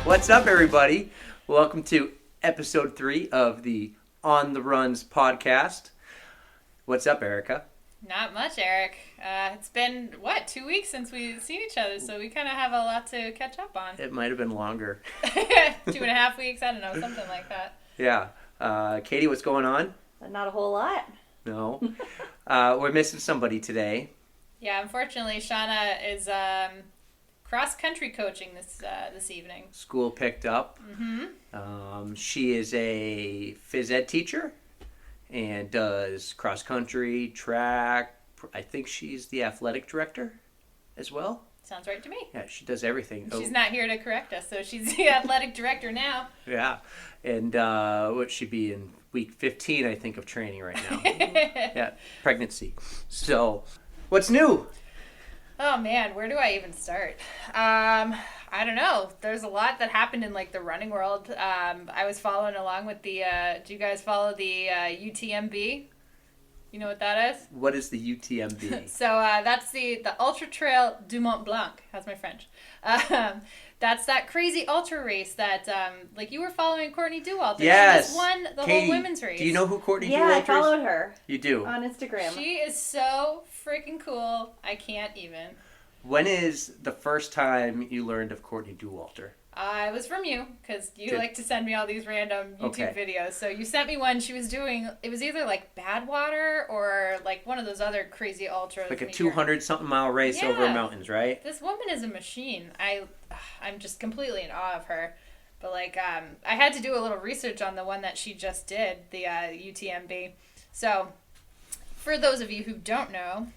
What's up, everybody? Welcome to episode 3 of the On the Runs podcast. What's up, Erica? Not much, Eric. It's been, 2 weeks since we've seen each other, so we kind of have a lot to catch up on. It might have been longer. 2.5 weeks, I don't know, something like that. Yeah. Katie, what's going on? Not a whole lot. No. We're missing somebody today. Yeah, unfortunately, Shauna is cross-country coaching this evening. School picked up. Mm-hmm. She is a phys ed teacher and does cross-country, track. I think she's the athletic director as well. Sounds right to me. Yeah, she does everything. She's not here to correct us, so she's the athletic director now. Yeah. And what should be in week 15, I think, of training right now. Yeah, pregnancy. So, what's new? Oh, man, where do I even start? I don't know. There's a lot that happened in, the running world. I was following along with do you guys follow the UTMB? You know what that is? What is the UTMB? So that's the Ultra Trail du Mont Blanc. How's my French? That's that crazy ultra race that, you were following Courtney Dauwalter. Yes. She just won the Katie, whole women's race. Do you know who Courtney Dauwalter is? Yeah, I followed her. You do? On Instagram. She is so freaking cool. I can't even. When is the first time you learned of Courtney Dauwalter? It was from you, because you like to send me all these random YouTube videos. So you sent me one. She was doing, it was either Badwater or one of those other crazy ultras. Like a 200-something mile race over mountains, right? This woman is a machine. I'm just completely in awe of her. But I had to do a little research on the one that she just did, the UTMB. So for those of you who don't know,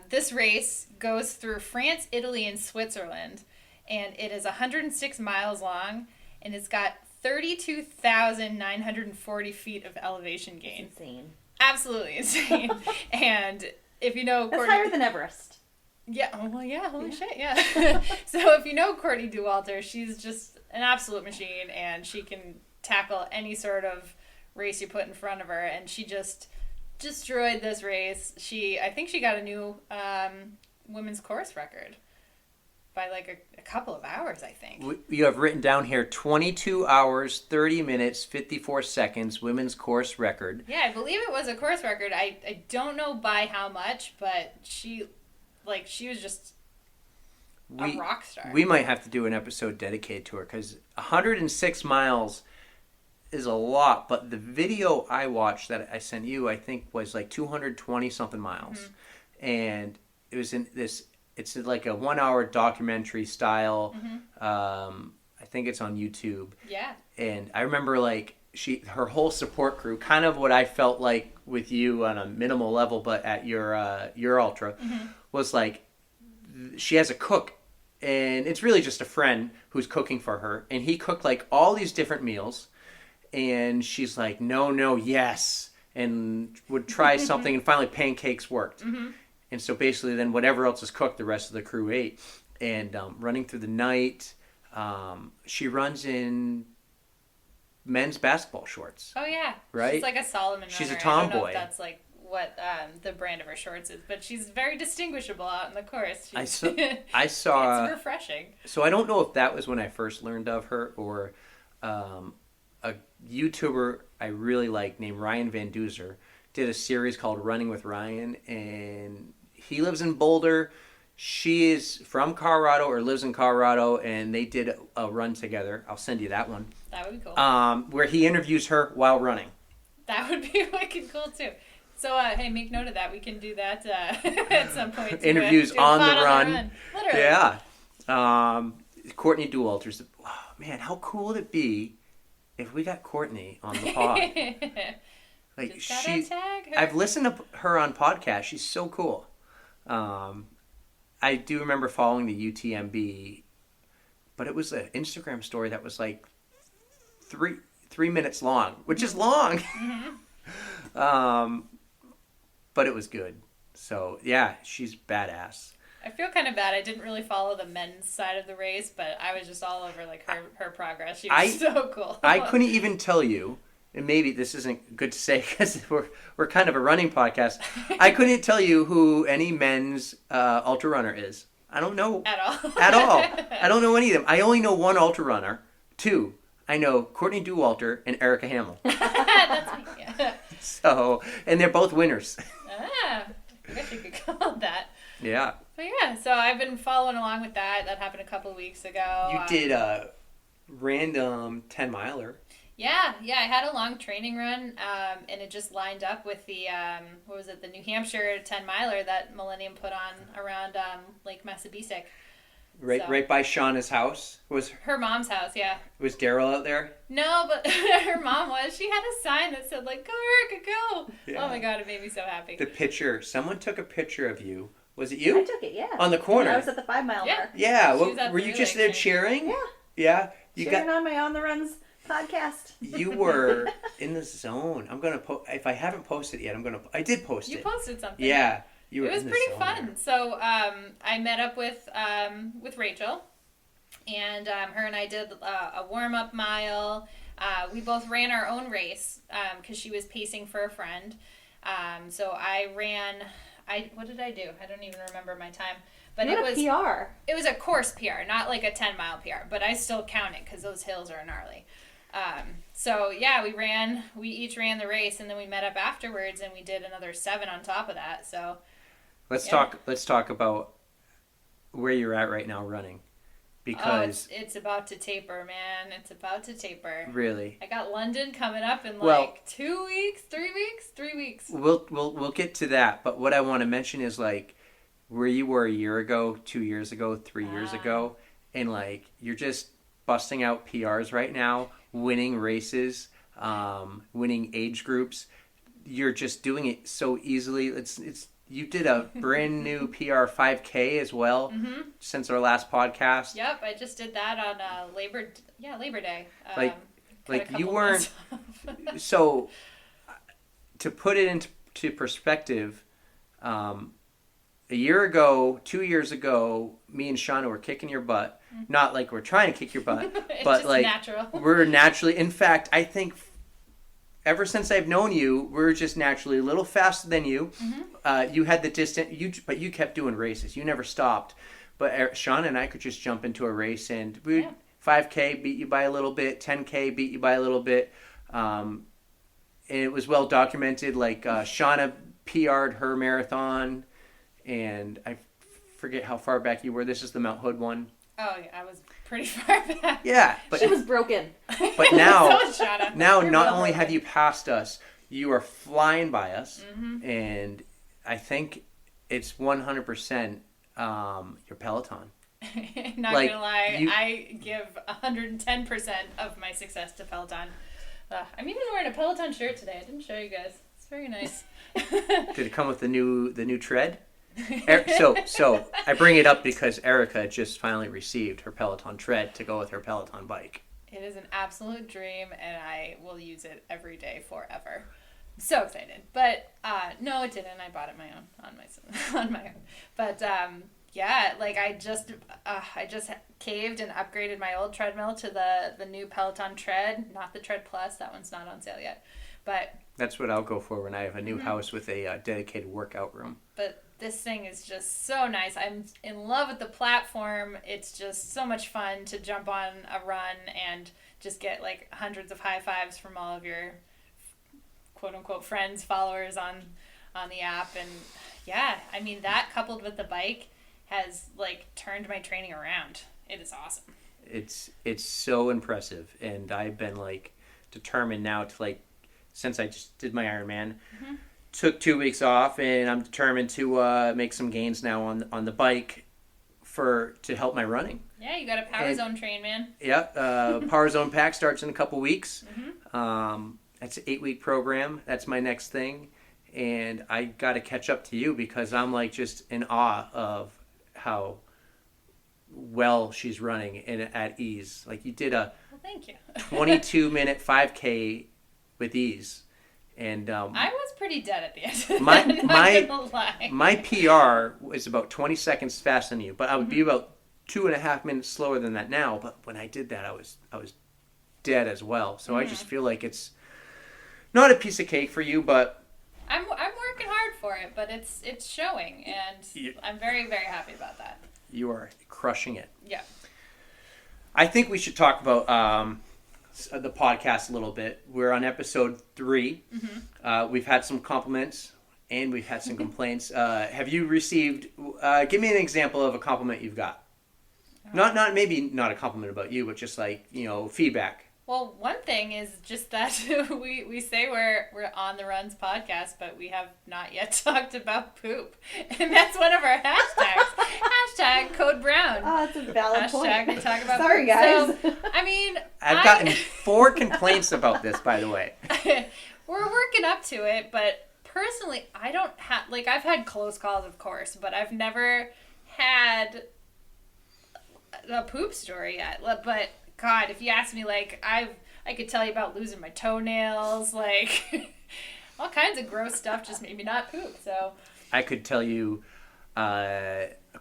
this race goes through France, Italy, and Switzerland. And it is 106 miles long, and it's got 32,940 feet of elevation gain. That's insane. Absolutely insane. And if you know... That's higher than Everest. Yeah, holy shit, yeah. So if you know Courtney Dauwalter, she's just an absolute machine, and she can tackle any sort of race you put in front of her, and she just destroyed this race. I think she got a new women's course record. By a couple of hours, I think. You have written down here 22 hours, 30 minutes, 54 seconds, women's course record. Yeah, I believe it was a course record. I don't know by how much, but she was just a rock star. We might have to do an episode dedicated to her because 106 miles is a lot, but the video I watched that I sent you, I think, was 220-something miles. Mm-hmm. And it was in this... It's like a 1-hour documentary style. Mm-hmm. I think it's on YouTube. Yeah. And I remember her whole support crew, kind of what I felt like with you on a minimal level, but at your ultra, mm-hmm. was she has a cook, and it's really just a friend who's cooking for her, and he cooked all these different meals, and she's like, no, yes, and would try something, and finally pancakes worked. Mm-hmm. And so basically then whatever else is cooked, the rest of the crew ate. And running through the night, she runs in men's basketball shorts. Oh, yeah. Right? She's like a Solomon runner. She's a tomboy. I don't know if that's what the brand of her shorts is, but she's very distinguishable out in the course. I saw. It's refreshing. So I don't know if that was when I first learned of her or a YouTuber I really like named Ryan Van Duzer did a series called Running with Ryan, and he lives in Boulder. She is from Colorado or lives in Colorado, and they did a run together. I'll send you that one. That would be cool. Where he interviews her while running. That would be wicked cool, too. So, hey, make note of that. We can do that at some point. Interviews on the run. Literally. Yeah. Courtney Dauwalter. Oh, man, how cool would it be if we got Courtney on the pod? I've listened to her on podcasts. She's so cool. I do remember following the UTMB, but it was an Instagram story that was 3 minutes long, which is long. Mm-hmm. But it was good. So yeah, she's badass. I feel kind of bad. I didn't really follow the men's side of the race, but I was just all over her progress. She was so cool. I couldn't even tell you. And maybe this isn't good to say because we're kind of a running podcast. I couldn't tell you who any men's ultra runner is. I don't know. At all. At all. I don't know any of them. I only know one ultra runner, 2, I know Courtney Dauwalter and Erica Hamill. That's me. Yeah. So, and they're both winners. I guess you could call it that. Yeah. But yeah, so I've been following along with that. That happened a couple weeks ago. You did a random 10 miler. Yeah, I had a long training run, and it just lined up with the, the New Hampshire 10 miler that Millennium put on around Lake Massabesic. Right by Shauna's house. Was her mom's house, yeah. Was Daryl out there? No, but her mom was. She had a sign that said, like, go, Erica, go. Yeah. Oh my God, it made me so happy. The picture, someone took a picture of you. Was it you? I took it, yeah. On the corner. I was at the 5 mile mark. Yeah. Were you just there cheering? Yeah. Yeah. Cheering on my On the Runs podcast. You were in the zone. I'm gonna if I haven't posted it yet, I did post it. You posted something. Yeah. You were. It was pretty fun. There. So I met up with Rachel, and her and I did a warm up mile. We both ran our own race because she was pacing for a friend. So I ran. What did I do? I don't even remember my time. But it was PR. It was a course PR, not like a 10-mile PR. But I still count it because those hills are gnarly. So yeah, we each ran the race, and then we met up afterwards, and we did another 7 on top of that. So let's talk about where you're at right now running, because it's about to taper, man. It's about to taper. Really? I got London coming up in 2 weeks, 3 weeks, 3 weeks. We'll get to that, but what I want to mention is like where you were a year ago, 2 years ago, 3 years ago, and like you're just busting out PRs right now, winning races, winning age groups. You're just doing it so easily. It's you did a brand new PR 5K as well since our last podcast. Yep, I just did that on Labor Day. Like you weren't. So to put it into perspective, a year ago, 2 years ago, me and Shauna were kicking your butt. Not like we're trying to kick your butt, but just like natural. We're naturally. In fact, I think ever since I've known you, we're just naturally a little faster than you. You had the distance, but you kept doing races. You never stopped. But Shauna and I could just jump into a race, and 5K beat you by a little bit, 10K beat you by a little bit. And it was well documented. Like Shauna PR'd her marathon, and I forget how far back you were. This is the Mount Hood one. Oh, yeah, I was pretty far back. Yeah, but she was broken. But now, so not only have you passed us, you are flying by us, and I think it's 100% your Peloton. Not gonna lie, I give 110% of my success to Peloton. I'm even wearing a Peloton shirt today. I didn't show you guys. It's very nice. Did it come with the new tread? So I bring it up because Erica just finally received her Peloton tread to go with her Peloton bike. It is an absolute dream, and I will use it every day forever. I'm so excited. But no, it didn't. I bought it on my own. But yeah, like I just caved and upgraded my old treadmill to the new Peloton tread, not the Tread Plus. That one's not on sale yet. But that's what I'll go for when I have a new house with a dedicated workout room. But this thing is just so nice. I'm in love with the platform. It's just so much fun to jump on a run and just get like hundreds of high fives from all of your quote unquote friends, followers on the app. And yeah, I mean, that coupled with the bike has like turned my training around. It is awesome. It's so impressive. And I've been like determined now to like, since I just did my Ironman, took 2 weeks off, and I'm determined to make some gains now on the bike to help my running. Yeah, you got a Power Zone train, man. Yep, Power Zone pack starts in a couple weeks. That's an 8-week program. That's my next thing, and I got to catch up to you because I'm like just in awe of how well she's running and at ease. Like you did a thank you. 22-minute 5K with ease. And I was pretty dead at the end. My PR was about 20 seconds faster than you, but I would be about 2.5 minutes slower than that now. But when I did that, I was dead as well. So I just feel like it's not a piece of cake for you, but I'm working hard for it. But it's showing, and I'm very, very happy about that. You are crushing it. Yeah. I think we should talk about the podcast a little bit. We're on episode 3. We've had some compliments and we've had some complaints. Have you received? Give me an example of a compliment you've got. Not maybe not a compliment about you, but just like feedback. Well, one thing is just that we say we're on the Runs podcast, but we have not yet talked about poop, and that's one of our hashtags. Hashtag Code Brown. Oh, that's a valid point. Hashtag we talk about Sorry, poop. guys. So, I mean, I've gotten 4 complaints about this, by the way. We're working up to it, but personally, I don't have I've had close calls, of course, but I've never had a poop story yet. But God, if you ask me, I could tell you about losing my toenails, all kinds of gross stuff, just maybe not poop. So I could tell you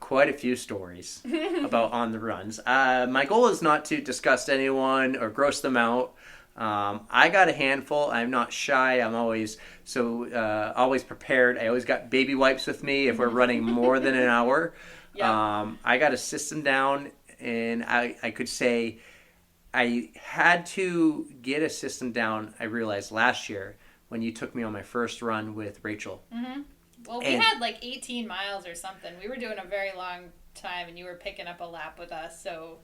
quite a few stories about on the runs. My goal is not to disgust anyone or gross them out. I got a handful. I'm not shy. I'm always prepared. I always got baby wipes with me if we're running more than an hour. Yep. I got a system down, and I could say I had to get a system down, I realized last year when you took me on my first run with Rachel. Mm-hmm. Well, we had 18 miles or something. We were doing a very long time, and you were picking up a lap with us. So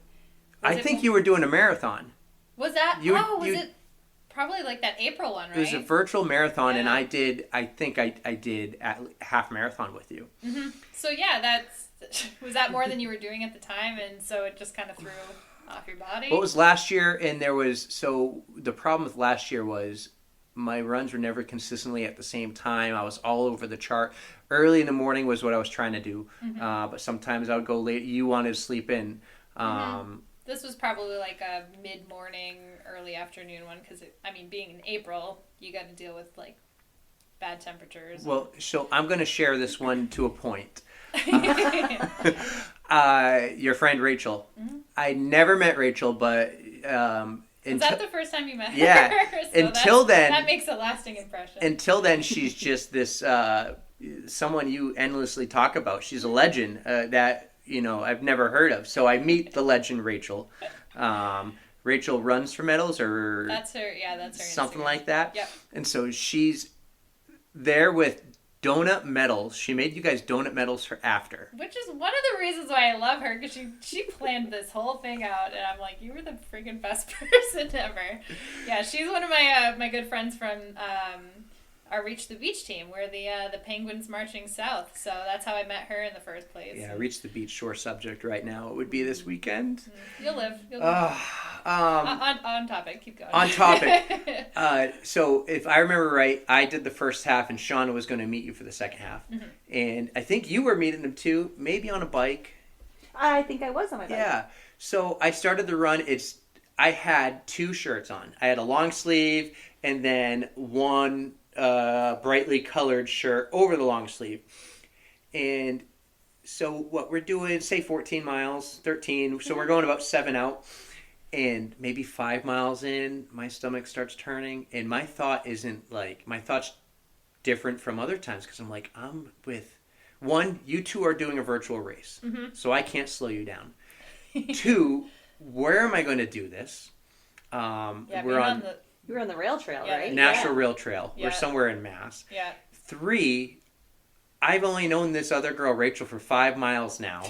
I think you were doing a marathon. Was that? Was it probably that April one, right? It was a virtual marathon, yeah. and I think I did at half marathon with you. Mm-hmm. So yeah, was that more than you were doing at the time, and so it just kind of threw off your body? Well, it was last year, and the problem with last year was my runs were never consistently at the same time. I was all over the chart. Early in the morning was what I was trying to do, but sometimes I would go late. You wanted to sleep in. This was probably a mid-morning, early afternoon one, because being in April, you got to deal with bad temperatures. Well, so I'm going to share this one to a point. Your friend Rachel. Mm-hmm. I never met Rachel, but is that the first time you met her? Yeah. So until then, that makes a lasting impression. Until then, she's just this someone you endlessly talk about. She's a legend that I've never heard of. So I meet the legend Rachel. Rachel runs for medals, or that's her. Yeah, that's her. Something Instagram. like that. Yep. And so she's there with donut medals. She made you guys donut medals for after. Which is one of the reasons why I love her, because she planned this whole thing out, and I'm like, you were the freaking best person ever. Yeah, she's one of my good friends from our Reach the Beach team. We're the Penguins marching south, so that's how I met her in the first place. Yeah, Reach the Beach shore subject right now. It would be this weekend. You'll live. On topic. Keep going. On topic. So if I remember right, I did the first half, and Shauna was going to meet you for the second half. Mm-hmm. And I think you were meeting them too, maybe on a bike. I think I was on my bike. Yeah. So I started the run. I had 2 shirts on. I had a long sleeve and then one brightly colored shirt over the long sleeve. And so what we're doing, say 14 miles, 13. So we're going about 7 out. And maybe 5 miles in, my stomach starts turning. And my thought isn't my thought's different from other times, because I'm with, 1, you 2 are doing a virtual race. Mm-hmm. So I can't slow you down. 2, where am I going to do this? You were on the rail trail, right? National Rail Trail. Yeah. We're somewhere in Mass. Yeah. 3, I've only known this other girl, Rachel, for 5 miles now.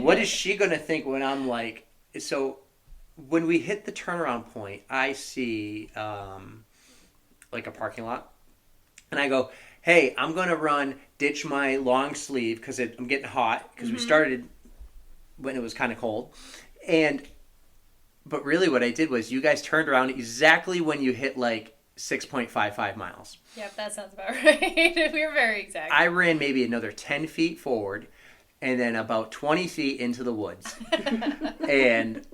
What is she going to think when I'm so when we hit the turnaround point, I see a parking lot, and I go, hey, I'm going to ditch my long sleeve because I'm getting hot, because we started when it was kind of cold. But really what I did was you guys turned around exactly when you hit 6.55 miles. Yep, that sounds about right. We were very exact. I ran maybe another 10 feet forward and then about 20 feet into the woods. And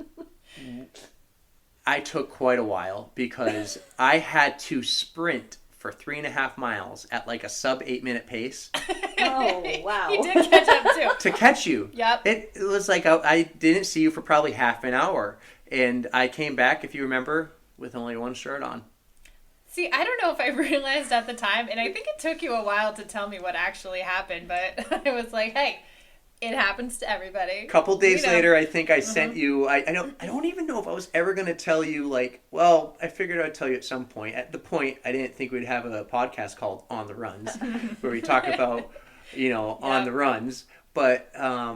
I took quite a while because I had to sprint for 3.5 miles at a sub 8-minute pace. Oh, wow. You did catch up too. To catch you. Yep. It was I didn't see you for probably half an hour. And I came back, if you remember, with only 1 shirt on. See, I don't know if I realized at the time, and I think it took you a while to tell me what actually happened, but I was like, hey, It happens to everybody. A couple days later, I think I sent you. I don't even know if I was ever going to tell you. Like, well, I figured I'd tell you at some point. At the point, I didn't think we'd have a podcast called On the Runs, where we talk about, on the runs. But I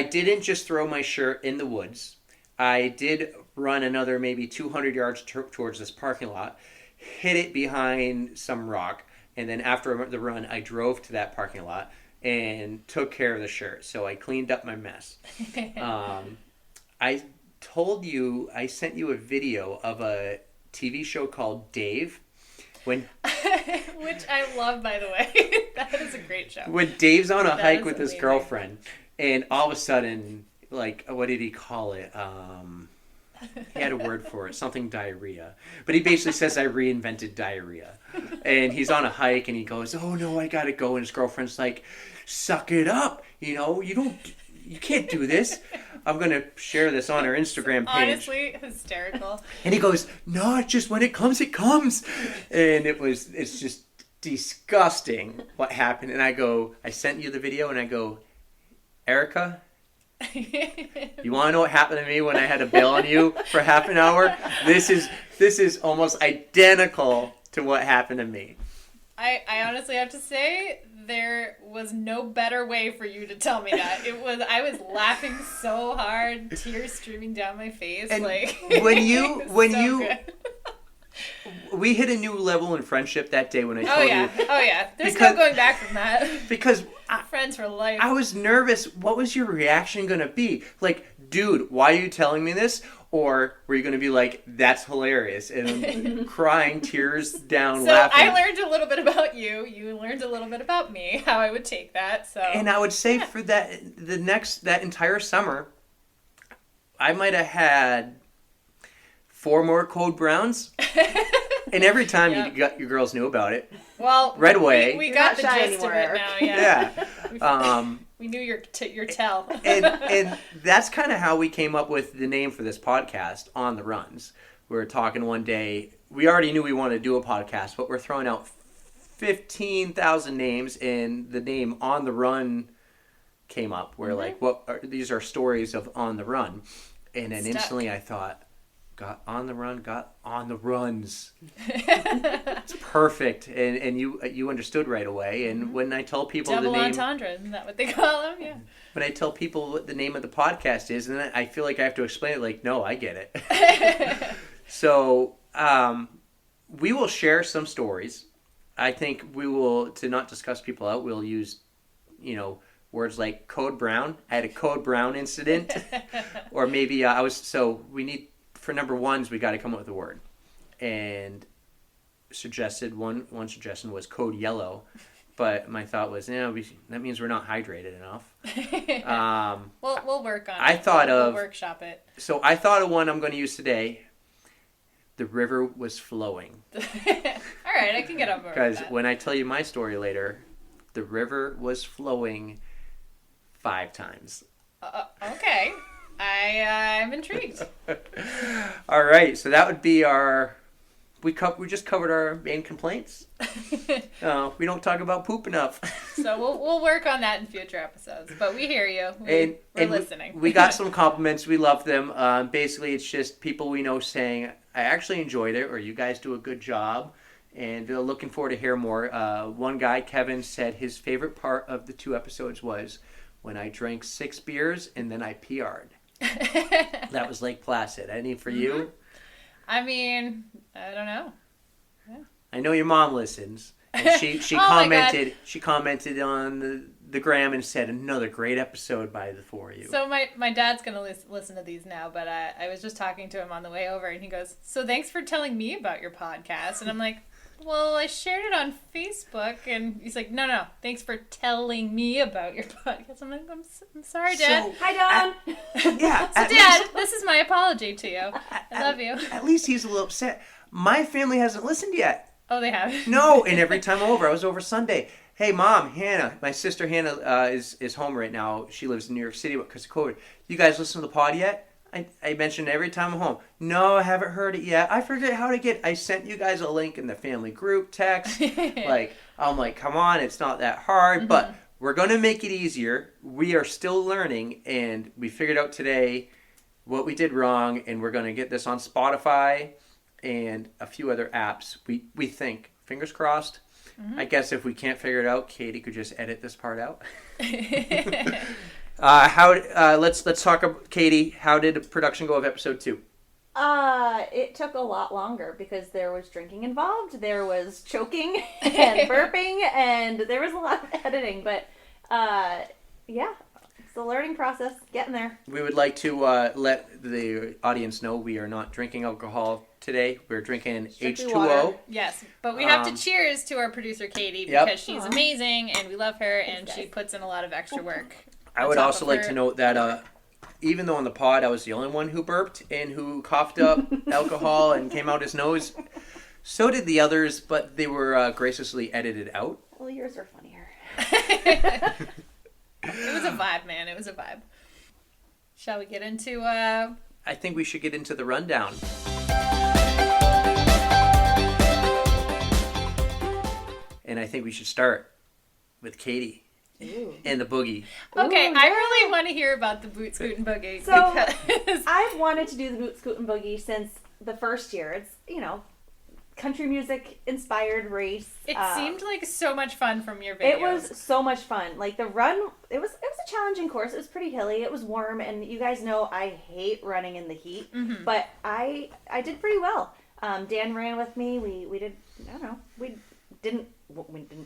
didn't just throw my shirt in the woods. I did run another maybe 200 yards towards this parking lot, hit it behind some rock, and then after the run, I drove to that parking lot and took care of the shirt. So I cleaned up my mess. I sent you a video of a TV show called Dave. Which I love, by the way. That is a great show. When Dave's on a hike with his girlfriend, and all of a sudden, like, what did he call it? He had a word for it, something diarrhea. But he basically says, I reinvented diarrhea. And he's on a hike, and he goes, oh, no, I gotta go. And his girlfriend's like, suck it up. You can't do this. I'm going to share this on our Instagram page. Honestly, hysterical. And he goes, no, it's just when it comes, it comes. And it's just disgusting what happened. And I sent you the video, and I go, Erica, you want to know what happened to me when I had to bail on you for half an hour? This is almost identical to what happened to me. I honestly have to say there was no better way for you to tell me that. I was laughing so hard, tears streaming down my face. And like we hit a new level in friendship that day when I told you. Oh yeah. There's no going back from that. Because friends for life. I was nervous. What was your reaction going to be? Like, dude, why are you telling me this? Or were you going to be like, that's hilarious, and crying, tears down, laughing? So I learned a little bit about you. You learned a little bit about me, how I would take that. So. And I would say for that entire summer, I might have had 4 more Code Browns. And every time your girls knew about it, right away. We got the gist of it now, yeah. We knew your tell. and that's kind of how we came up with the name for this podcast, On the Runs. We were talking one day. We already knew we wanted to do a podcast, but we're throwing out 15,000 names, and the name On the Run came up. We're like, these are stories of On the Run. And then instantly I thought, got on the run, got on the runs. It's perfect. And you understood right away. And when I tell people Double the name... entendre, isn't that what they call them? Yeah. When I tell people what the name of the podcast is, and then I feel like I have to explain it, like, no, I get it. So, we will share some stories. I think we will, to not discuss people out, we'll use, words like Code Brown. I had a Code Brown incident. Or maybe we need... For number ones, we got to come up with a word, and one suggestion was Code Yellow, but my thought was, that means we're not hydrated enough. We'll work on it. We'll workshop it. So I thought of one I'm going to use today. The river was flowing. All right, I can get on board. Because when I tell you my story later, the river was flowing 5 times. Okay. I'm intrigued. All right, so that would be we just covered our main complaints. We don't talk about poop enough. So we'll work on that in future episodes. But we hear you. We're listening. We got some compliments. We love them. Basically, it's just people we know saying, I actually enjoyed it, or you guys do a good job. And they're looking forward to hear more. One guy, Kevin, said his favorite part of the 2 episodes was when I drank 6 beers and then I PR'd. That was Lake Placid. Any for you? I mean, I don't know. Yeah. I know your mom listens. And she commented. She commented on the gram and said another great episode by the 4 of you. So my dad's gonna listen to these now, but I was just talking to him on the way over, and he goes, "So thanks for telling me about your podcast." And I'm like, well, I shared it on Facebook, and he's like, no, thanks for telling me about your podcast. I'm like, I'm sorry, Dad. Hi, Dad. So, Dad, this is my apology to you. I love you. At least he's a little upset. My family hasn't listened yet. Oh, they have? No, and every time I was over Sunday. Hey, Mom, Hannah, my sister Hannah is home right now. She lives in New York City because of COVID. You guys listen to the pod yet? I mention every time I'm home. No, I haven't heard it yet. I forget how to get. I sent you guys a link in the family group text. I'm like, come on, it's not that hard. Mm-hmm. But we're going to make it easier. We are still learning, and we figured out today what we did wrong, and we're going to get this on Spotify and a few other apps. We think, fingers crossed. Mm-hmm. I guess if we can't figure it out, Katie could just edit this part out. Let's talk about Katie. How did production go of episode 2? It took a lot longer because there was drinking involved, there was choking and burping, and there was a lot of editing. But yeah, it's a learning process. Getting there. We would like to let the audience know we are not drinking alcohol today. We're drinking Strictly H2O. water. Yes, but we have to cheers to our producer Katie because she's amazing and we love her and she puts in a lot of extra work. I would also like to note that even though on the pod I was the only one who burped and who coughed up alcohol and came out his nose, so did the others, but they were graciously edited out. Well, yours are funnier. It was a vibe, man. It was a vibe. Shall we get into... I think we should get into the rundown. And I think we should start with Katie. Ooh. And the Boogie. Okay, Ooh, I really want to hear about the Boot Scootin' Boogie. So, I've wanted to do the Boot Scootin' Boogie since the first year. It's, country music inspired race. It seemed like so much fun from your videos. It was so much fun. Like the run, it was a challenging course. It was pretty hilly. It was warm, and you guys know I hate running in the heat. Mm-hmm. But I did pretty well. Dan ran with me. We did. I don't know. We didn't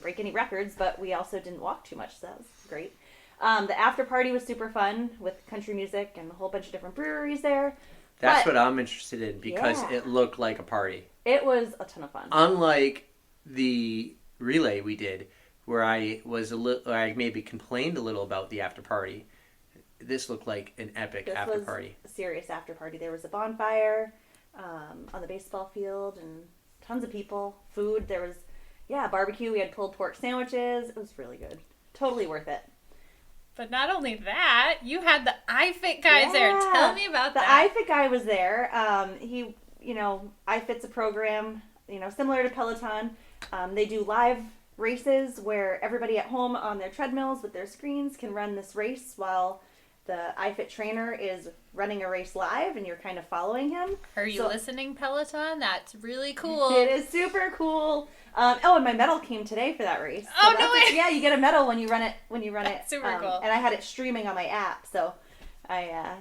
break any records, but we also didn't walk too much, so that was great. The after party was super fun with country music and a whole bunch of different breweries there. That's what I'm interested in because it looked like a party. It was a ton of fun. Unlike the relay we did, where I maybe complained a little about the after party. This looked like an epic after party. A serious after party. There was a bonfire on the baseball field and tons of people. Food. There was barbecue. We had pulled pork sandwiches. It was really good. Totally worth it. But not only that, you had the iFit guys there. Tell me about that. The iFit guy was there. He, iFit's a program, similar to Peloton. They do live races where everybody at home on their treadmills with their screens can run this race while the iFit trainer is running a race live and you're kind of following him. Are you listening, Peloton? That's really cool. It is super cool. And my medal came today for that race. So no way! Yeah, you get a medal when you run it. That's super cool. And I had it streaming on my app, so I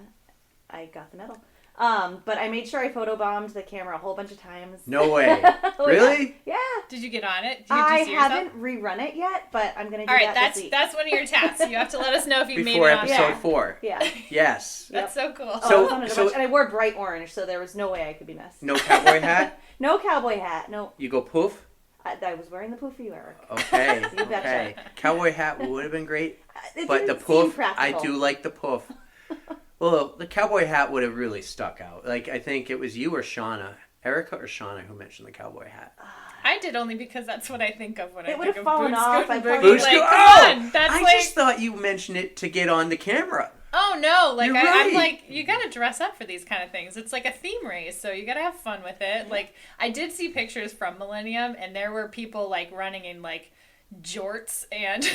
got the medal. But I made sure I photobombed the camera a whole bunch of times. No way. Really? Yeah. Did you get on it? I haven't rerun it yet, but I'm going to do that this week. That's one of your tasks. You have to let us know if you made it Before on episode 4. Yeah. Yes. That's so cool. And I wore bright orange, so there was no way I could be missed. No cowboy hat? No cowboy hat. No. You go poof? I was wearing the poof for you, Eric. Okay. You betcha. Okay. Cowboy hat would have been great, but the poof, I do like the poof. Well, the cowboy hat would have really stuck out. Like, I think it was you or Shauna, Erica or Shauna, who mentioned the cowboy hat. I did only because that's what I think of when I think of It would have fallen off. I just thought you mentioned it to get on the camera. Oh no! Like You're right. I'm like, you gotta dress up for these kind of things. It's like a theme race, so you gotta have fun with it. Like I did see pictures from Millennium, and there were people like running in like jorts and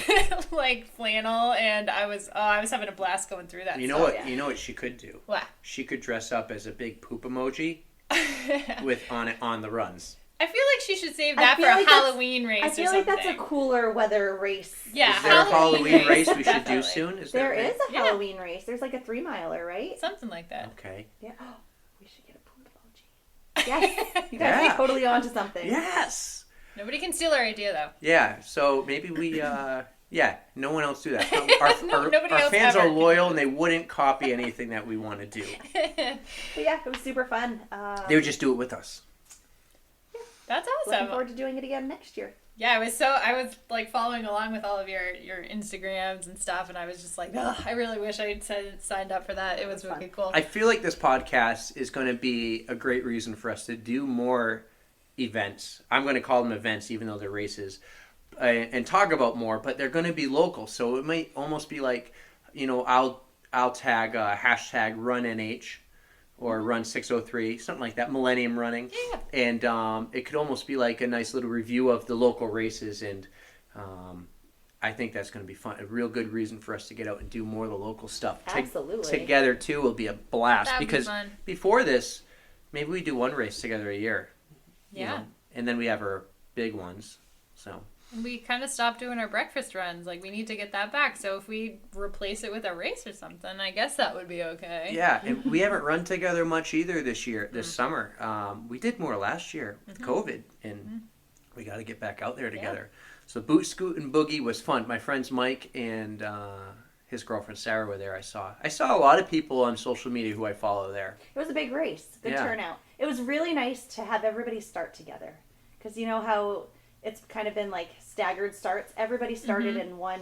like flannel, and I was having a blast going through that. You know what? You know what she could do? What? She could dress up as a big poop emoji on the runs. I feel like she should save that for a Halloween race or something. I feel like that's a cooler weather race. Yeah, is there a Halloween race we should do soon? There is a Halloween race. There's like a 3-miler, right? Something like that. Okay. Yeah. Oh, we should get a poop emoji. Yes. You guys are totally onto something. Yes. Nobody can steal our idea though. Yeah. So maybe we. No one else do that. Our fans are loyal and they wouldn't copy anything that we want to do. But yeah, it was super fun. They would just do it with us. That's awesome. Looking forward to doing it again next year. Yeah, I was like following along with all of your Instagrams and stuff, and I was just like, I really wish I had signed up for that. It was really cool. I feel like this podcast is going to be a great reason for us to do more events. I'm going to call them events, even though they're races, and talk about more. But they're going to be local, so it might almost be like, I'll tag hashtag RunNH. Or Run 603, something like that, Millennium running. Yeah. And it could almost be like a nice little review of the local races. And I think that's going to be fun. A real good reason for us to get out and do more of the local stuff. Absolutely. Together, too, will be a blast. That'd be because fun. before this, maybe we do one race together a year. Yeah. And then we have our big ones. So We kind of stopped doing our breakfast runs. Like, we need to get that back. So if we replace it with a race or something, I guess that would be okay. yeah, and we haven't run together much either this summer. We did more last year with COVID, and we got to get back out there together. Yeah. So Scootin' Boogie was fun. My friends Mike and his girlfriend Sarah were there. I saw a lot of people on social media who I follow there. It was a big race. Good turnout. It was really nice to have everybody start together. Because you know how it's kind of been like staggered starts. Everybody started in one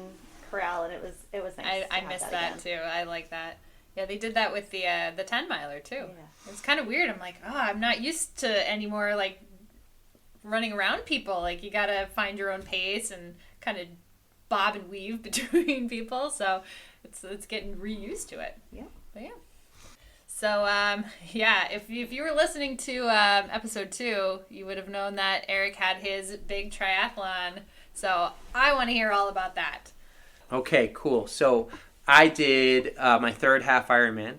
corral, and it was nice. I missed that too. I like that. Yeah, they did that with the 10 miler too. Yeah. It was kind of weird. I'm like, I'm not used to anymore like running around people. Like, you gotta find your own pace and kind of bob and weave between people. So it's getting reused to it. Yeah. But yeah. So, if you were listening to episode 2, you would have known that Eric had his big triathlon. So I want to hear all about that. Okay, cool. So I did my third half Ironman.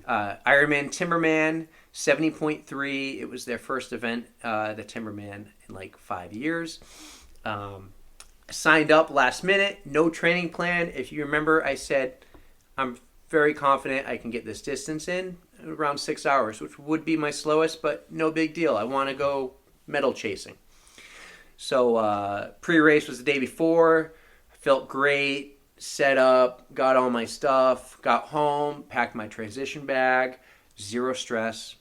Ironman Timberman, 70.3. It was their first event, the Timberman, in like 5 years. Signed up last minute, no training plan. If you remember, I said I'm very confident I can get this distance in around 6 hours, which would be my slowest, but no big deal. I want to go medal chasing. So pre-race was the day before. I felt great, set up, got all my stuff, got home, packed my transition bag, zero stress.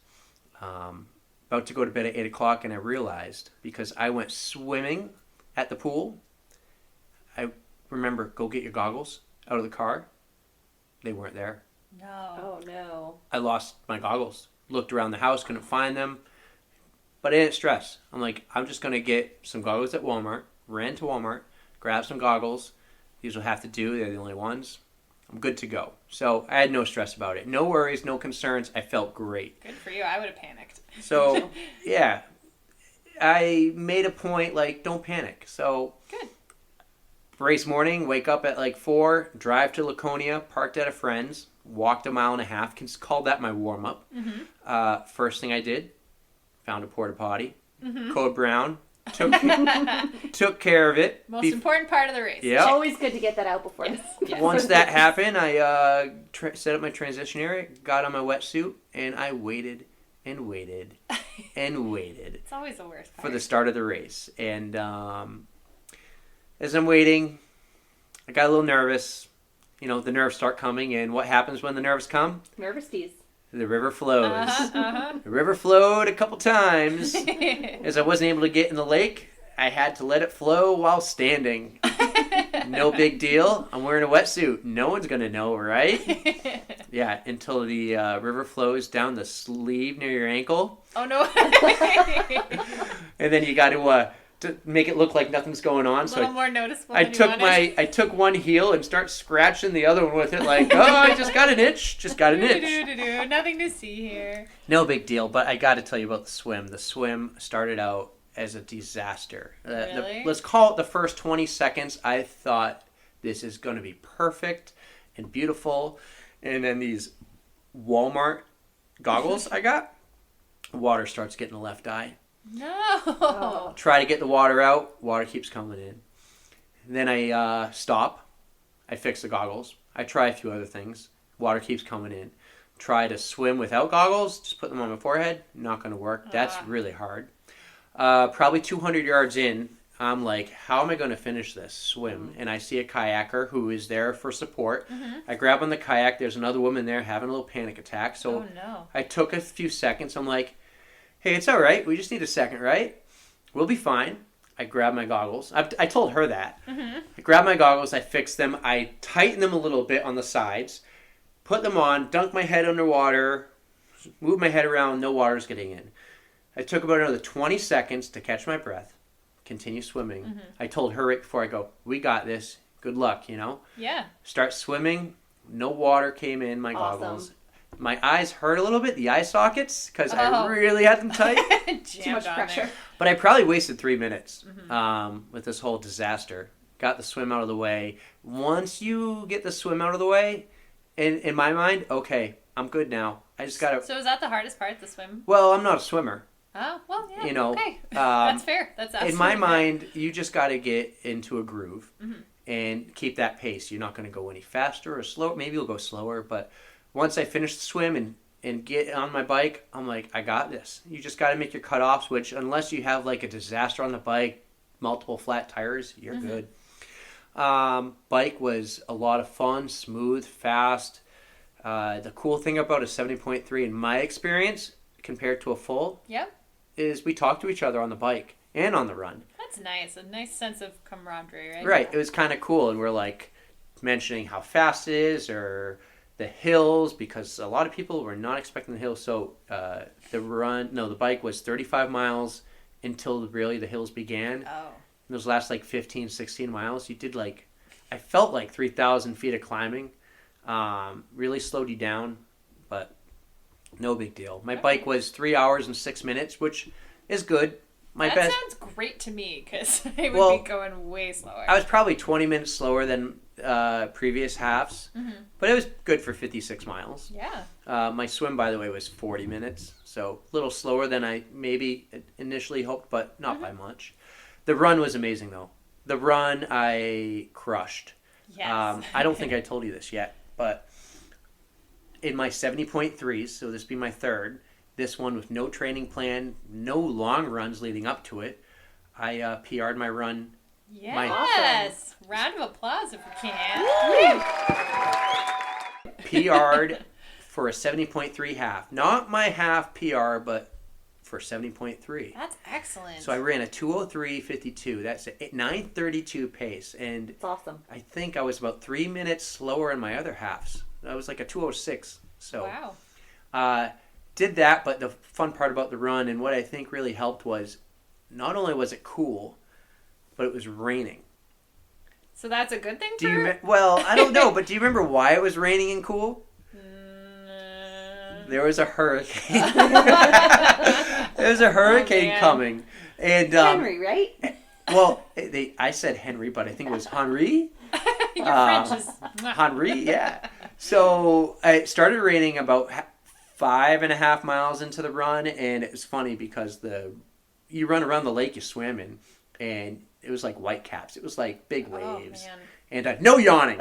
About to go to bed at 8 o'clock, and I realized, because I went swimming at the pool, I remember, go get your goggles out of the car. They weren't there. No. Oh, no. I lost my goggles. Looked around the house, couldn't find them. But I didn't stress. I'm like, I'm just going to get some goggles at Walmart. Ran to Walmart, grabbed some goggles. These will have to do. They're the only ones. I'm good to go. So I had no stress about it. No worries, no concerns. I felt great. Good for you. I would have panicked. So, yeah. I made a point, like, don't panic. So, good. Race morning, wake up at like 4, drive to Laconia, parked at a friend's, walked a mile and a half, called that my warm-up. Mm-hmm. First thing I did, found a porta potty, Code Brown, took care of it. Most important part of the race. Yeah. Always good to get that out before. Yes. Once that happened, I set up my transition area, got on my wetsuit, and I waited and waited and waited. It's always the worst part. For the start of the race. And as I'm waiting, I got a little nervous. You know, the nerves start coming, and what happens when the nerves come? Nervous tease. The river flows. The river flowed a couple times. As I wasn't able to get in the lake, I had to let it flow while standing. No big deal. I'm wearing a wetsuit. No one's going to know, right? Yeah, until the river flows down the sleeve near your ankle. Oh, no. And then you got to make it look like nothing's going on. A little more noticeable than I took one heel and start scratching the other one with it, like, oh, I just got an itch. Nothing to see here. No big deal, but I got to tell you about the swim. The swim started out as a disaster. Really? Let's call it the first 20 seconds. I thought this is going to be perfect and beautiful. And then these Walmart goggles I got, water starts getting the left eye. No. Oh. Try to get the water out. Water keeps coming in. And then I stop. I fix the goggles. I try a few other things. Water keeps coming in. Try to swim without goggles. Just put them on my forehead. Not going to work. That's really hard. Probably 200 yards in, I'm like, how am I going to finish this swim? And I see a kayaker who is there for support. Mm-hmm. I grab on the kayak. There's another woman there having a little panic attack. So I took a few seconds. I'm like, hey, it's all right. We just need a second, right? We'll be fine. I grab my goggles. I told her that. Mm-hmm. I grab my goggles. I fix them. I tighten them a little bit on the sides. Put them on. Dunk my head underwater. Move my head around. No water's getting in. I took about another 20 seconds to catch my breath. Continue swimming. Mm-hmm. I told her right before I go, we got this. Good luck, you know? Yeah. Start swimming. No water came in my goggles. My eyes hurt a little bit, the eye sockets, because I really had them tight. Too much pressure. But I probably wasted 3 minutes with this whole disaster. got the swim out of the way. Once you get the swim out of the way, in my mind, okay, I'm good now. I just got to... So is that the hardest part, the swim? Well, I'm not a swimmer. Oh, well, yeah, You know, okay. That's fair. That's absolutely in my fair. mind, you just got to get into a groove Mm-hmm. and keep that pace. You're not going to go any faster or slower. Maybe you'll go slower, but once I finish the swim and get on my bike, I'm like, I got this. You just got to make your cutoffs, which unless you have like a disaster on the bike, multiple flat tires, you're good. Bike was a lot of fun, smooth, fast. The cool thing about a 70.3 in my experience compared to a full Yep. is we talked to each other on the bike and on the run. That's nice. A nice sense of camaraderie, right? Right. It was kind of cool. And we're like mentioning how fast it is or the hills, because a lot of people were not expecting the hills. So the bike was 35 miles until really the hills began. Oh. Those last like 15, 16 miles, you did like, I felt like 3,000 feet of climbing. Really slowed you down, but no big deal. My bike was 3 hours and 6 minutes, which is good. That sounds great to me, because I would be going way slower. I was probably 20 minutes slower than previous halves, but it was good for 56 miles. Yeah. My swim, by the way, was 40 minutes, so a little slower than I maybe initially hoped, but not by much. The run was amazing, though. The run I crushed. Yes. I don't think I told you this yet, but in my 70.3s, so this be my third, this one with no training plan, no long runs leading up to it, I PR'd my run. Yes. Round of applause if we can. PR'd for a 70.3 half. Not my half PR, but for 70.3. That's excellent. So I ran a 2:03.52. That's a 9:32 pace. And It's awesome. I think I was about 3 minutes slower in my other halves. I was like a 2:06. So wow. Did that, but the fun part about the run and what I think really helped was not only was it cool, but it was raining. So that's a good thing Well, I don't know, but do you remember why it was raining and cool? There was a hurricane. There was a hurricane coming, and Henry, right? Well, I said Henry, but I think it was Henri. Your French is Henri, yeah. So it started raining about 5.5 miles into the run, and it was funny because you run around the lake you swim in, and it was like white caps. It was like big waves, and no yawning.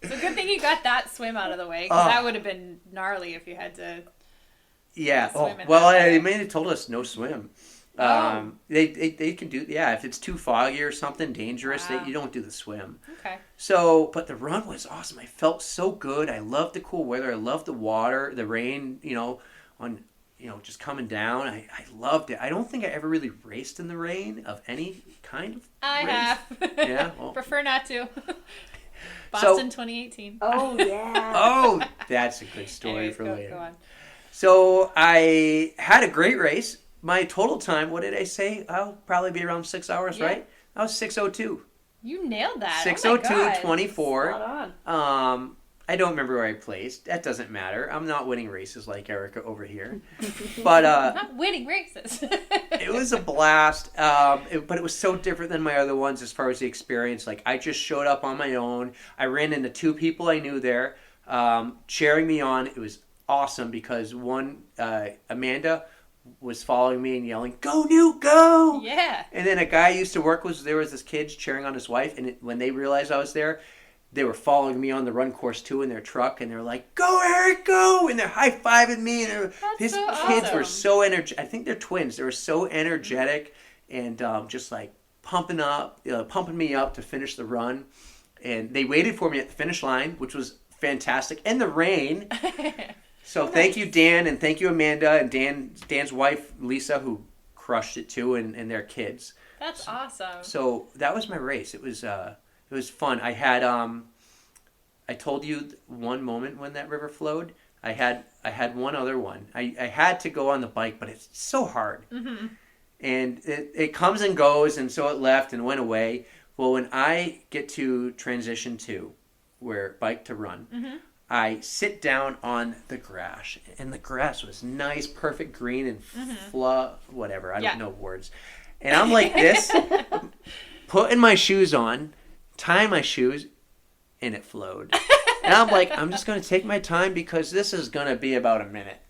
It's a good thing you got that swim out of the way, because that would have been gnarly if you had to. Yeah. Swim in Well, that they way. may have told us no swim. Oh. They can do, yeah, if it's too foggy or something dangerous, Wow. you don't do the swim. Okay. So, but the run was awesome. I felt so good. I loved the cool weather. I loved the water, the rain, just coming down. I loved it. I don't think I ever really raced in the rain of any kind of I race. have. Yeah, well. Prefer not to. Boston 2018. Oh, yeah. Oh, that's a good story Anyways, for go later. on. So I had a great race. My total time, what did I say? I'll probably be around 6 hours, Yeah. right? I was 6:02. You nailed that. 6:02.24. Spot on. I don't remember where I placed. That doesn't matter. I'm not winning races like Erica over here. But Not winning races. it was a blast. But it was so different than my other ones as far as the experience. Like, I just showed up on my own. I ran into 2 people I knew there cheering me on. It was awesome because one, Amanda, was following me and yelling, "Go, Newt, go!" Yeah. And then a guy I used to work with, there was this kid cheering on his wife, and when they realized I was there, they were following me on the run course too in their truck, and they were like, "Go, Eric, go!" And they're high-fiving me. And these so kids awesome. were so energetic. I think they're twins. They were so energetic and just like pumping me up to finish the run. And they waited for me at the finish line, which was fantastic, in the rain. So thank you, Dan, and thank you, Amanda, and Dan's wife, Lisa, who crushed it too, and their kids. That's awesome. So that was my race. It was fun. I had I told you one moment when that river flowed. I had one other one. I had to go on the bike, but it's so hard. Mm-hmm. And it comes and goes, and so it left and went away. Well, when I get to transition 2, where bike to run, Mm-hmm. I sit down on the grass, and the grass was nice, perfect green, and whatever. I don't know words. And I'm like this. putting my shoes on, tying my shoes, and it flowed. And I'm like, I'm just going to take my time because this is going to be about a minute.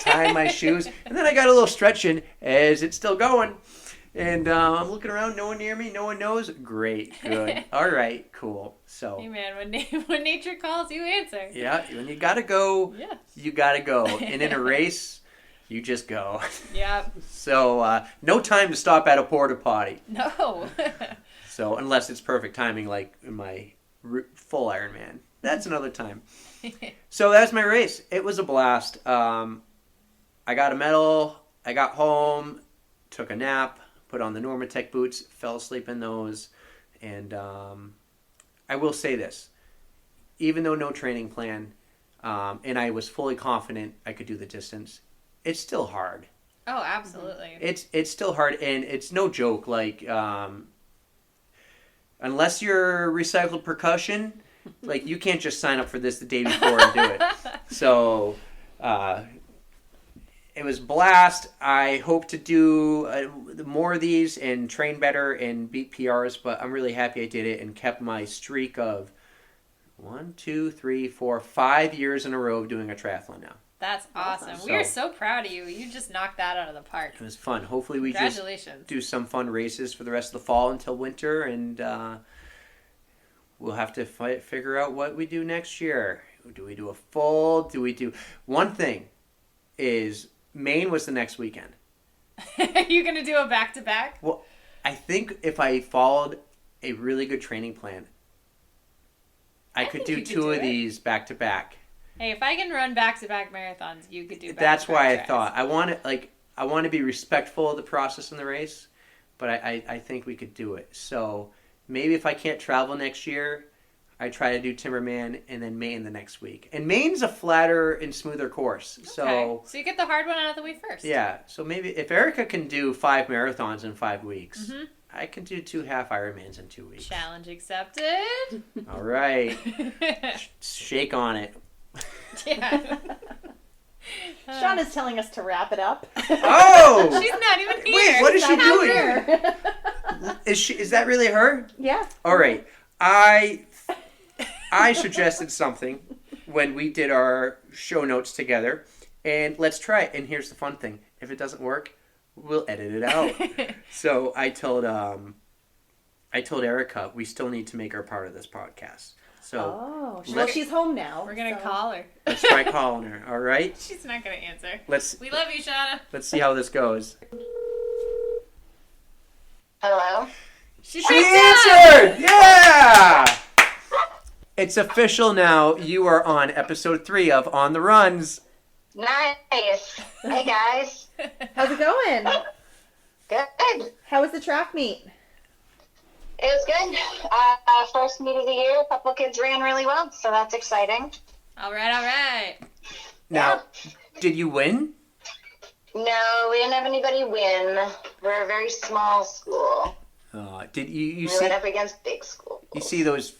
Tying my shoes. And then I got a little stretch in as it's still going. And I'm looking around, no one near me, no one knows. Great, good. All right, cool. So, hey man, when nature calls, you answer. yeah, when you got to go, Yes. you got to go. And in a race, you just go. Yeah. So, no time to stop at a porta potty. No. So, unless it's perfect timing, like in my full Ironman. That's another time. So, that's my race. It was a blast. I got a medal. I got home, took a nap, put on the Normatec boots, fell asleep in those. And I will say this. Even though no training plan, and I was fully confident I could do the distance, it's still hard. Oh, absolutely. It's still hard, and it's no joke. Like, unless you're recycled percussion, like you can't just sign up for this the day before and do it. So, it was blast. I hope to do more of these and train better and beat PRs, but I'm really happy I did it and kept my streak of 5 years in a row of doing a triathlon now. That's awesome. We are so proud of you. You just knocked that out of the park. It was fun. Hopefully we just do some fun races for the rest of the fall until winter, and we'll have to figure out what we do next year. Do we do a full? Do we do... One thing is Maine was the next weekend. Are you going to do a back-to-back? Well, I think if I followed a really good training plan, I could do two of these back-to-back. Hey, if I can run back-to-back marathons, you could do back-to-back. That's why tracks. I thought. I want to be respectful of the process in the race, but I think we could do it. So maybe if I can't travel next year, I try to do Timberman and then Maine the next week. And Maine's a flatter and smoother course. So you get the hard one out of the way first. Yeah. So maybe if Erica can do 5 marathons in 5 weeks, I can do 2 half Ironmans in 2 weeks. Challenge accepted. All right. Shake on it. Yeah. Shauna's telling us to wrap it up. Oh! She's not even here. Wait, what is she doing? Here. Is that really her? Yeah. All right. I suggested something when we did our show notes together, and let's try it. And here's the fun thing: if it doesn't work, we'll edit it out. So I told Erica we still need to make her part of this podcast. So well, she's home now. We're gonna call her. Let's try calling her. All right. She's not gonna answer. We love you, Shauna. Let's see how this goes. Hello. She answered. Yeah. It's official now. You are on episode 3 of On the Runs. Nice. Hey guys. How's it going? Good. How was the track meet? It was good. First meet of the year. A couple of kids ran really well, so that's exciting. All right. Now, did you win? No, we didn't have anybody win. We're a very small school. Did you we see? went up against big schools. You see those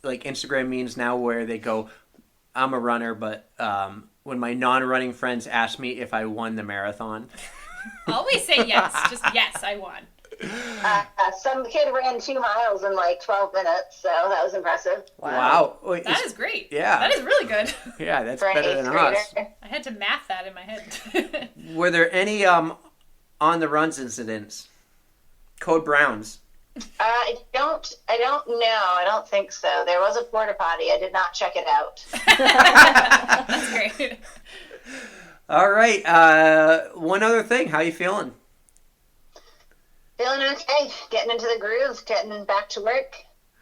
like Instagram memes now where they go, "I'm a runner, but when my non-running friends ask me if I won the marathon." Always say yes. Just yes, I won. Some kid ran 2 miles in like 12 minutes, so that was impressive. Wow. Wait, that is great. Yeah. That is really good. Yeah, that's For an better than 8th grader. us. I had to math that in my head. Were there any on the runs incidents? Code Browns. I don't know. I don't think so. There was a porta potty. I did not check it out. That's great. All right. One other thing. How you feeling? Feeling okay. Getting into the groove. Getting back to work.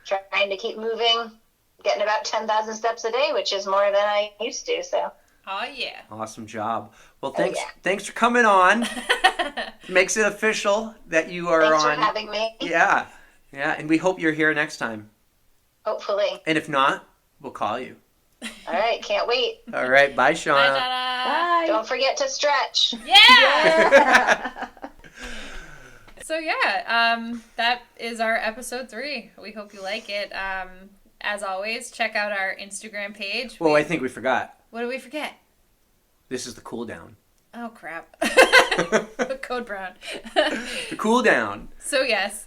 Trying to keep moving. Getting about 10,000 steps a day, which is more than I used to. So. Oh yeah. Awesome job. Well, thanks for coming on. Makes it official that you are Thanks on. for having me. Yeah, and we hope you're here next time. Hopefully. And if not, we'll call you. All right, can't wait. All right, bye, Shauna. Bye, Shauna. Bye. Don't forget to stretch. Yeah. So that is our episode 3. We hope you like it. As always, check out our Instagram page. Well, I think we forgot. What did we forget? This is the cool down. Oh, crap. Code Brown. The cool down. So, yes.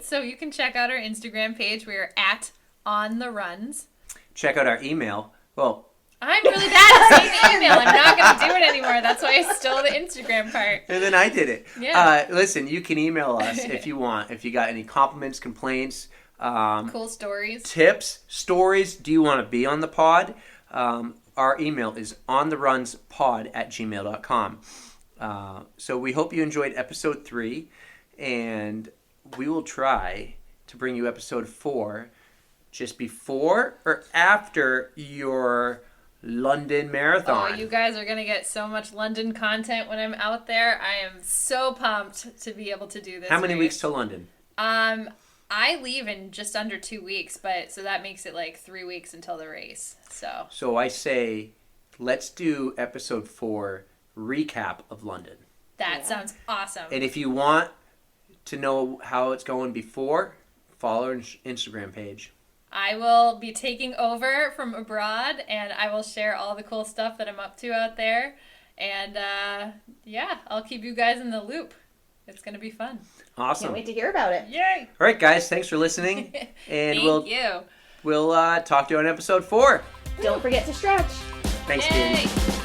So you can check out our Instagram page. We are at On The Runs. Check out our email. Well, I'm really bad at saying the email. I'm not going to do it anymore. That's why I stole the Instagram part. and then I did it. Yeah. Listen, you can email us if you want. If you got any compliments, complaints, Cool stories. tips, stories, do you want to be on the pod? Our email is ontherunspod@gmail.com. So we hope you enjoyed episode 3, and we will try to bring you episode 4 just before or after your London Marathon. Oh, you guys are going to get so much London content when I'm out there. I am so pumped to be able to do this. How many race. weeks to London? I leave in just under 2 weeks, but so that makes it like 3 weeks until the race. So I say, let's do episode 4 recap of London. that sounds awesome. And if you want to know how it's going before, follow our Instagram page. I will be taking over from abroad, and I will share all the cool stuff that I'm up to out there. And I'll keep you guys in the loop. It's going to be fun. Awesome. Can't wait to hear about it. Yay! All right, guys, thanks for listening. And Thank you. we'll talk to you on episode 4. Don't forget to stretch. Thanks, Katie. Yay!